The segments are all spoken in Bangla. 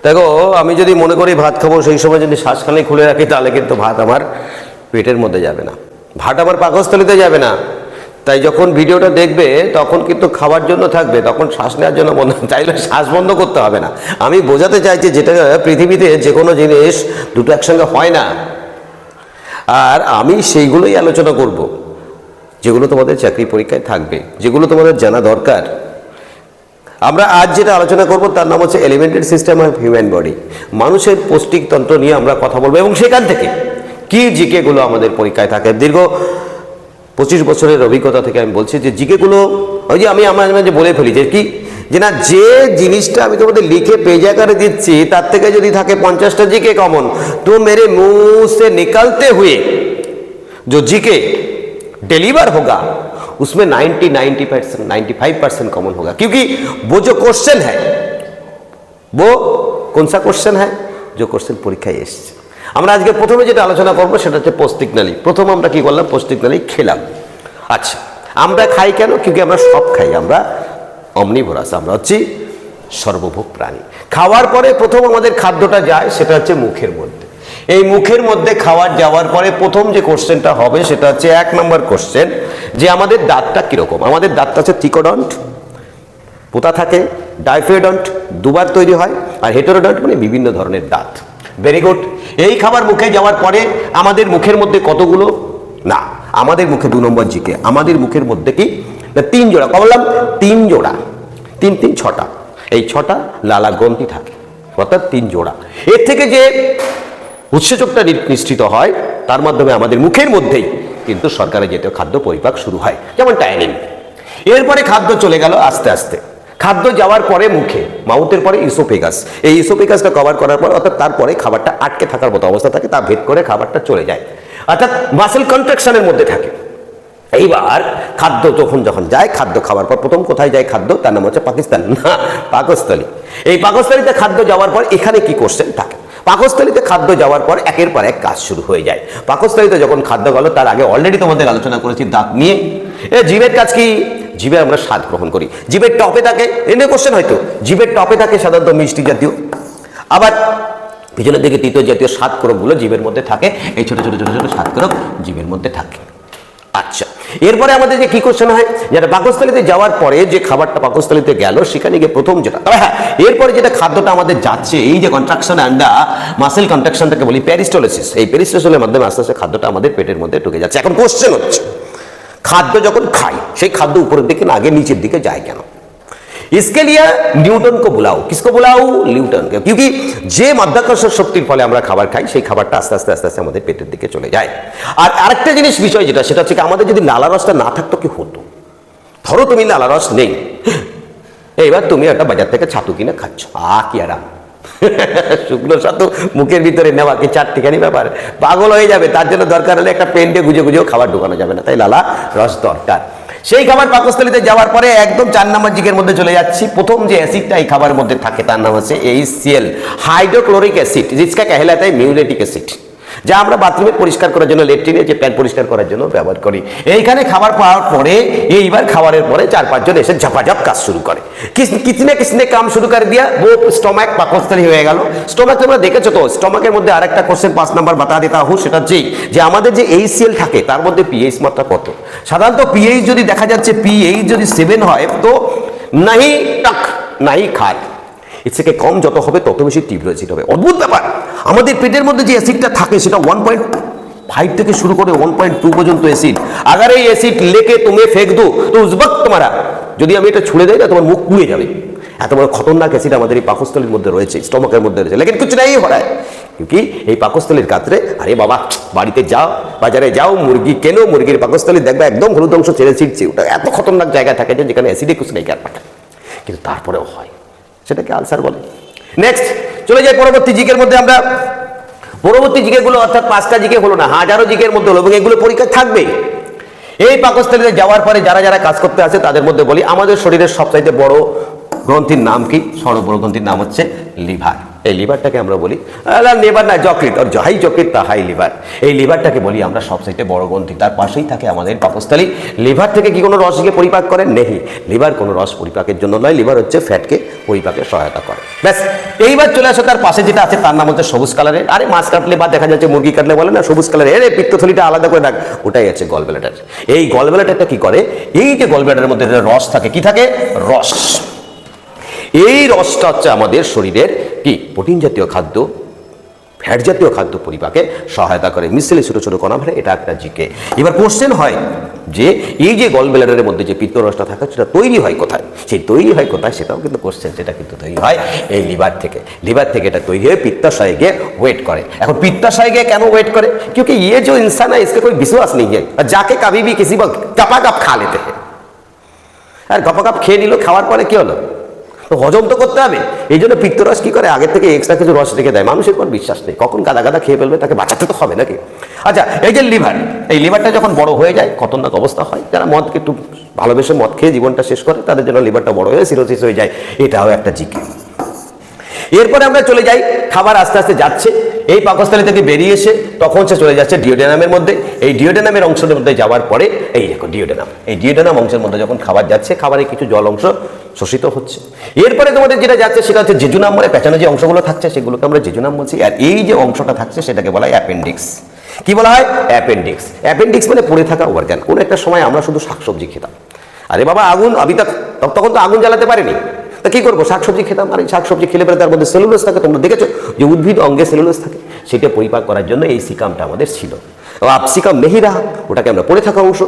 দেখো, আমি যদি মনে করি ভাত খাবো, সেই সময় যদি শ্বাসখালি খুলে রাখি, তাহলে কিন্তু ভাত আমার পেটের মধ্যে যাবে না, ভাত আমার পাকস্থলিতে যাবে না। তাই যখন ভিডিওটা দেখবে তখন কিন্তু খাওয়ার জন্য থাকবে, তখন শ্বাস নেওয়ার জন্য বন্ধ, চাইলে শ্বাস বন্ধ করতে হবে না। আমি বোঝাতে চাইছি যেটা পৃথিবীতে যে কোনো জিনিস দুটো একসঙ্গে হয় না, আর আমি সেইগুলোই আলোচনা করব যেগুলো তোমাদের চাকরি পরীক্ষায় থাকবে, যেগুলো তোমাদের জানা দরকার। আমরা আজ যেটা আলোচনা করব তার নাম হচ্ছে elementary system of human body, মানুষের পৌষ্টিকতন্ত্র নিয়ে আমরা কথা বলবো, এবং সেখান থেকে কি জিকেগুলো আমাদের পরীক্ষায় থাকে। দীর্ঘ 25 বছরের অভিজ্ঞতা থেকে আমি বলছি যে জিকেগুলো, ওই যে আমি আমার মাঝে বলে ফেলি যে কি, যে না, যে জিনিসটা আমি তোমাদের লিখে পেজ আকারে দিচ্ছি তার থেকে যদি থাকে 50টা জিকে কমন, তো মেরে मुंह से निकलते हुए जो जीके डिलीवर होगा उसमें 95% कॉमन होगा, क्योंकि वो जो क्वेश्चन है वो कौन सा क्वेश्चन है, जो क्वेश्चन পরীক্ষায় এসেছে। আমরা আজকে প্রথমে যেটা আলোচনা করবো সেটা হচ্ছে পৌষ্টিক নালী। প্রথম আমরা কি করলাম, পৌষ্টিক নালী খেলাম। আচ্ছা, আমরা খাই কেন? কিন্তু আমরা সব খাই, আমরা অমনিভোরাস, আমরা হচ্ছি সর্বভোগ প্রাণী। খাওয়ার পরে প্রথম আমাদের খাদ্যটা যায় সেটা হচ্ছে মুখের মধ্যে। এই মুখের মধ্যে খাওয়ার যাওয়ার পরে প্রথম যে কোশ্চেনটা হবে সেটা হচ্ছে 1 নম্বর কোশ্চেন, যে আমাদের দাঁতটা কিরকম। আমাদের দাঁতটা হচ্ছে ত্রিকোডন্ট, পোতা থাকে, ডাইফেডন্ট দুবার তৈরি হয়, আর হেটেরোডন্ট মানে বিভিন্ন ধরনের দাঁত। Very good. এই খাবার মুখে যাওয়ার পরে আমাদের মুখের মধ্যে কতগুলো, না আমাদের মুখে 2 নম্বর জিকে, আমাদের মুখের মধ্যে কি না 3 জোড়া, বললাম 3 জোড়া, 3 3 6টা, এই 6টা লালা গ্রন্থি থাকে, অর্থাৎ 3 জোড়া। এর থেকে যে উৎসেচকটা নিঃসৃত হয় তার মাধ্যমে আমাদের মুখের মধ্যেই কিন্তু সরকারের যেটা খাদ্য পরিপাক শুরু হয়, যেমন টাইনিন। এরপরে খাদ্য চলে গেল আস্তে আস্তে, খাদ্য যাওয়ার পরে মুখে, মাউথের পরে ইসোফেগাস, এই ইসোফেগাসটা কভার করার পর, অর্থাৎ তারপরে খাবারটা আটকে থাকার মতো অবস্থা থাকে, তা ভেদ করে খাবারটা চলে যায়, অর্থাৎ মাসেল কন্ট্রাকশনের মধ্যে থাকে। এইবার খাদ্য যখন যায়, খাদ্য খাওয়ার পর প্রথম কোথায় যায় খাদ্য, তার নাম হচ্ছে পাকিস্তান, না পাকস্থলী। এই পাকস্থলীতে খাদ্য যাওয়ার পর এখানে কি কোশ্চেন থাকে, পাকস্থলীতে খাদ্য যাওয়ার পর একের পর এক কাজ শুরু হয়ে যায়। পাকস্থলীতে যখন খাদ্য গেল, তার আগে অলরেডি তোমাদের আলোচনা করেছি দাঁত নিয়ে। জিভের কাজ কি, জিভে আমরা স্বাদ গ্রহণ করি, জিভের টপে থাকে, এনে কোশ্চেন হয়তো, জিভের টপে থাকে সাধারণত মিষ্টি জাতীয়, আবার পিছনের দিকে তিতো জাতীয় স্বাদকরকগুলো জিভের মধ্যে থাকে, এই ছোট ছোট ছোট ছোট স্বাদকরক জিভের মধ্যে থাকে। আচ্ছা, এরপরে আমাদের যে কি কোশ্চেন হয়, যেটা পাকস্থলীতে যাওয়ার পরে যে খাবারটা পাকস্থলীতে গেল, সেখানে গিয়ে প্রথম যেটা, তবে হ্যাঁ, এরপরে যেটা খাদ্যটা আমাদের যাচ্ছে, এই যে কন্ট্রাকশন অ্যান্ড মাসেল কন্ট্রাকশনটাকে বলি পেরিস্টোলিসিস, এই পেরিস্টোলিসের মাধ্যমে আস্তে আস্তে খাদ্যটা আমাদের পেটের মধ্যে ঢুকে যাচ্ছে। এখন কোশ্চেন হচ্ছে, খাদ্য যখন খাই সেই খাদ্য উপরের দিকে না আগে নিচের দিকে যায় কেন? इसके लिए न्यूटन को बुलाओ। किसको बुलाओ? न्यूटन के। क्योंकि যে মাধ্যাকর্ষণ শক্তির ফলে আমরা খাবার খাই, সেই খাবারটা আস্তে আস্তে আস্তে আস্তে আমাদের পেটের দিকে চলে যায়। আর আরেকটা জিনিস বিষয় যেটা, সেটা হচ্ছে আমাদের যদি লালা রসটা না থাকতো কি হতো? ধরো তুমি লালা রস নেই, এইবার তুমি একটা বাজার থেকে ছাতু কিনে খাচ্ছ, কি আরাম, শুকনো ছাতু মুখের ভিতরে নেওয়া কি 4টিখানি ব্যাপার, পাগল হয়ে যাবে। তার জন্য দরকার হলে একটা পেন দিয়ে গুজে গুজেও খাবার ঢোকানো যাবে না, তাই লালা রস দরকার। সেই খাবার পাকস্থলীতে যাওয়ার পরে একদম 4 নম্বর জিকের মধ্যে চলে যাচ্ছি। প্রথম যে অ্যাসিডটা এই খাবারের মধ্যে থাকে তার নাম হচ্ছে HCl, হাইড্রোক্লোরিক অ্যাসিড, जिसका कहलाता है म्यूरेटिक অ্যাসিড, যা আমরা বাথরুমে পরিষ্কার করার জন্য, ল্যাট্রিনে যে প্যান পরিষ্কার করার জন্য ব্যবহার করি। এইখানে খাবার পাওয়ার পরে, এইবার খাবারের পরে 4-5 জন এসে ঝাপাঝাপ কাজ শুরু করে। কিসনে কাম শুরু করে দিয়া, वो স্টমাক পাকস্থলী হয়ে গেল। স্টমাক তোমরা দেখেছো তো, স্টমাকের মধ্যে আরেকটা কোশ্চেন 5 নম্বর বাতা দিতা হুঁ, সেটা হচ্ছে যে আমাদের যে HCl থাকে তার মধ্যে পিএইচ মাত্রা কত। সাধারণত পিএইচ যদি দেখা যাচ্ছে, পিএইচ যদি 7 হয় তো নাহি টক নাহি খার, এর থেকে কম যত হবে তত বেশি তীব্র অ্যাসিড হবে। অদ্ভুত ব্যাপার, আমাদের পেটের মধ্যে যে অ্যাসিডটা থাকে সেটা 1.5 থেকে শুরু করে 1.2 পর্যন্ত অ্যাসিড। আগার এই অ্যাসিড লেকে তুমি ফেক দো তো উস বক্ত তোমারা, যদি আমি এটা ছুঁড়ে দেই না, তোমার মুখ পুড়ে যাবে। এত বড় খতরনাক অ্যাসিড আমাদের এই পাকস্থলীর মধ্যে রয়েছে, স্টমাকের মধ্যে রয়েছে। লেকিন কিছু নাই হয়, क्योंकि এই পাকস্থলীর কাতরে, আরে বাবা বাড়িতে যাও, বাজারে যাও, মুরগি কেনো, মুরগির পাকস্থলী দেখবে একদম হলুদ অংশ ছেড়ে ছিটছে, ওটা এত খতরনাক জায়গায় থাকে যে যেখানে অ্যাসিডে কিছু নেই কার পাঠায়, কিন্তু তারপরেও হয়, সেটাকে আলসার বলে। নেক্সট চলে যাই পরবর্তী জিকের মধ্যে। আমরা পরবর্তী জিকেগুলো, অর্থাৎ 5টা জিকে হলো না, হাজারো জিকের মধ্যে হলো, এবং এগুলো পরীক্ষা থাকবে। এই পাকস্থলীতে যাওয়ার পরে যারা যারা কাজ করতে আসে তাদের মধ্যে বলি, আমাদের শরীরের সবচাইতে বড় গ্রন্থির নাম কি? সর্ববড় গ্রন্থির নাম হচ্ছে লিভার। এই লিভারটাকে আমরা বলি, লিভার না যকৃৎ, আর যাহাই যকৃৎ তাহাই লিভার। এই লিভারটাকে বলি আমরা সবচাইতে বড় গ্রন্থি, তার পাশেই থাকে আমাদের পাকস্থলী। লিভার থেকে কি কোনো রসকে পরিপাক করে? নেই, লিভার কোনো রস পরিপাকের জন্য নয়, লিভার হচ্ছে ফ্যাটকে পরিপাকে সহায়তা করে। ব্যাস, এইবার চলে আসো তার পাশে যেটা আছে, তার নাম হচ্ছে সবুজ কালারের। আরে মাছ কাটলে বা দেখা যাচ্ছে মুরগি কাটলে বলে না সবুজ কালারের, এর পিত্তথলিটা আলাদা করে রাখ, ওটাই আছে গল ব্লাডার। এই গল ব্লাডারটা কি করে, এই যে গল ব্লাডারের মধ্যে রস থাকে, কি থাকে, রস। এই রসটা হচ্ছে আমাদের শরীরের কি প্রোটিন জাতীয় খাদ্য, ফ্যাট জাতীয় খাদ্য পরিপাকে সহায়তা করে। মিসেলে ছোট ছোট কণা ভরে, এটা একটা জিকে। এবার কোশ্চেন হয় যে এই যে গল ব্লাডারের মধ্যে যে পিত্ত রসটা থাকে সেটা তৈরি হয় কোথায়, সেই তৈরি হয় কোথায় সেটাও কিন্তু কোশ্চেন। সেটা কিন্তু তৈরি হয় এই লিভার থেকে। লিভার থেকে এটা তৈরি হয়ে पित्ताशय के वेट करे। এখন पित्ताशय के কেন वेट करे, क्योंकि ये जो इंसान है इसका कोई विश्वास नहीं है, और जाके कभी भी किसी वक्त गपागप खा लेते हैं। আর গপাগপ খেয়ে নিল, খাওয়ার পরে কি হলো, তো হজম তো করতে হবে। এই জন্য পিত্তরস কি করে, আগে থেকে এক্সট্রা কিছু রস রেখে দেয়। মানুষের পর বিশ্বাস নেই, কখন গাদা গাদা খেয়ে ফেলবে, তাকে বাঁচাতে তো হবে নাকি। আচ্ছা, এই যে লিভার, এই লিভারটা যখন বড় হয়ে যায় খতরনাক অবস্থা হয়। যারা মদকে একটু ভালোবেসে মদ খেয়ে জীবনটা শেষ করে, তাদের জন্য লিভারটা বড় হয়ে সিরোসিস হয়ে যায়, এটাও একটা জিকে। এরপরে আমরা চলে যাই, খাবার আস্তে আস্তে যাচ্ছে এই পাকস্থলী থেকে বেরিয়ে এসে তখন সে চলে যাচ্ছে ডিওডেনামের মধ্যে। এই ডিওডেনামের অংশের মধ্যে যাওয়ার পরে এই দেখো ডিওডেনাম, এই ডিওডেনাম অংশের মধ্যে যখন খাবার যাচ্ছে, খাবারে কিছু জল অংশ শোষিত হচ্ছে। এরপরে তোমাদের যেটা যাচ্ছে সেটা হচ্ছে জেজুনাম, মানে পেছনে যে অংশগুলো থাকছে সেগুলোকে আমরা জেজুনাম বলছি। আর এই যে অংশটা থাকছে সেটাকে বলা হয় অ্যাপেন্ডিক্স। কি বলা হয়, অ্যাপেন্ডিক্স। অ্যাপেন্ডিক্স মানে পড়ে থাকা অর্গান। কোনো একটা সময় আমরা শুধু শাকসবজি খেতাম, আরে বাবা আগুন তখন তো আগুন জ্বালাতে পারেনি, তা কি করবো, শাকসবজি খেতাম। আর এই শাকসবজি খেলে পরে তার মধ্যে সেলুলোজ থাকে, তোমরা দেখেছো যে উদ্ভিদ অঙ্গে সেলুলোজ থাকে, সেটা পরিপাক করার জন্য এই সিকামটা আমাদের ছিল। সিকাম নেহি রাহা, ওটাকে আমরা পড়ে থাকা অংশ,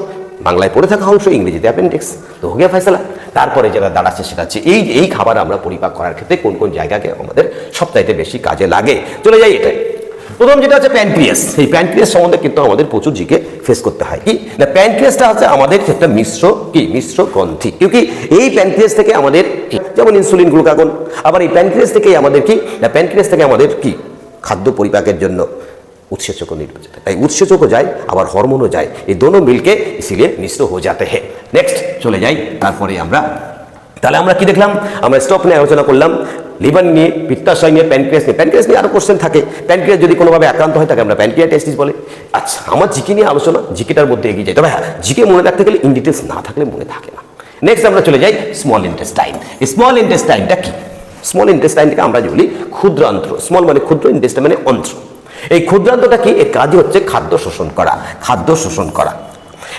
বাংলায় পড়ে থাকা অংশ, ইংরেজিতে অ্যাপেন্ডিক্স। তো হয়ে ফয়সালা। তারপরে যেটা দাঁড়াচ্ছে সেটা হচ্ছে এই খাবার আমরা পরিপাক করার ক্ষেত্রে কোন কোন জায়গাকে আমাদের সবচাইতে বেশি কাজে লাগে। চলে যাই এটাই। প্রথম যেটা হচ্ছে প্যানক্রিয়াস। এই প্যানক্রিয়াস সম্বন্ধে কিন্তু আমাদের প্রচুর জিকে ফেস করতে হয়। কি না, প্যানক্রিয়াসটা হচ্ছে আমাদের একটা মিশ্র গ্রন্থি। কিউকি এই প্যানক্রিয়াস থেকে আমাদের যেমন ইনসুলিন, গ্লুকাগন, আবার এই প্যানক্রিয়াস থেকেই আমাদের কি না, প্যানক্রিয়াস থেকে আমাদের কি খাদ্য পরিপাকের জন্য उत्सेचकों निर्मित है। उत्सेचकों যায় আবার হরমোনও যায়, এই দোনো মিলকে ইসিলিয়ে মিশ্র হয়ে যাতে हैं। নেক্সট চলে যাই, তারপরে আমরা তাহলে আমরা কি দেখলাম, আমরা স্টপ নিয়ে আলোচনা করলাম লিভার নিয়ে, পিত্তাশয় নিয়ে, প্যানক্রিয়াস নিয়ে। প্যানক্রিয়াস নিয়ে আরো কোশ্চেন থাকে, প্যানক্রিয়াস যদি কোনোভাবে আক্রান্ত হয় তাকে আমরা প্যানক্রিয়াটাইটিস বলে। আচ্ছা, আমার জিকে নিয়ে আলোচনা, জিকেটার মধ্যে এগিয়ে যাই। তবে হ্যাঁ, জিকে মনে রাখতে গেলে ইন ডিটেলস না থাকলে মনে থাকে না। নেক্সট আমরা চলে যাই স্মল ইন্টেস্টাইন। স্মল ইন্টেস্টাইনটা কি, স্মল ইন্টেস্টাইনটাকে আমরা বলি ক্ষুদ্রান্ত্র। স্মল মানে ক্ষুদ্র, ইন্টেস্টাইন মানে অন্ত্র। এই ক্ষুদ্রান্তটা কি, এর কাজই হচ্ছে খাদ্য শোষণ করা, খাদ্য শোষণ করা।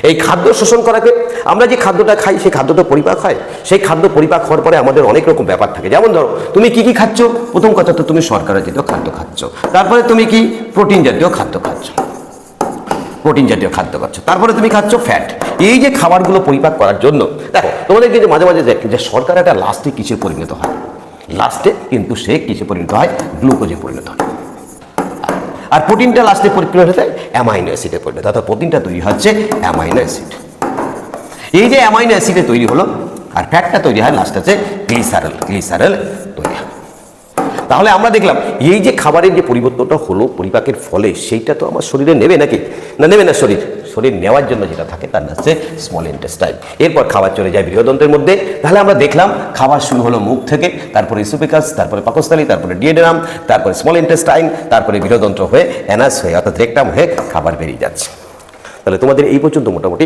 এই খাদ্য শোষণ করাকে আমরা যে খাদ্যটা খাই সেই খাদ্যটা পরিপাক হয়। সেই খাদ্য পরিপাক হওয়ার পরে আমাদের অনেক রকম ব্যাপার থাকে। যেমন ধরো তুমি কি কি খাচ্ছ, প্রথম কথা তো তুমি শর্করা জাতীয় খাদ্য খাচ্ছ, তারপরে তুমি কি প্রোটিন জাতীয় খাদ্য খাচ্ছ, প্রোটিন জাতীয় খাদ্য খাচ্ছ, তারপরে তুমি খাচ্ছ ফ্যাট। এই যে খাবারগুলো পরিপাক করার জন্য দেখো তোমাদের কিন্তু মাঝে মাঝে যে শর্করাটা লাস্টে কিসে পরিণত হয়, লাস্টে কিন্তু সে কিসে পরিণত হয়, গ্লুকোজে পরিণত হয়। আর প্রোটিনটা লাস্টে পরিণত হয় অ্যামাইনো অ্যাসিডে পরিণত, অর্থাৎ প্রোটিনটা তৈরি হচ্ছে অ্যামাইনো অ্যাসিড। এই যে অ্যামাইনো অ্যাসিডে তৈরি হলো, আর ফ্যাটটা তৈরি হয় লাস্ট আছে গ্লিসারল তৈরি হয়। তাহলে আমরা দেখলাম এই যে খাবারের যে পরিবর্তনটা হলো পরিপাকের ফলে, সেইটা তো আমার শরীরে নেবে নাকি, না নেবে না। শরীর নেওয়ার জন্য যেটা থাকে তার নাম হচ্ছে স্মল ইন্টেস্টাইন। এরপর খাবার চলে যায় বৃহদন্ত্রের মধ্যে। তাহলে আমরা দেখলাম খাবার শুরু হলো মুখ থেকে, তারপরে ইসোফেগাস, তারপরে পাকস্থলী, তারপরে ডিওডেনাম, তারপরে স্মল ইন্টেস্টাইন, তারপরে বৃহদন্ত্র হয়ে অ্যানাস হয়ে অর্থাৎ রেকটাম হয়ে খাবার বেরিয়ে যাচ্ছে। তাহলে তোমাদের এই পর্যন্ত মোটামুটি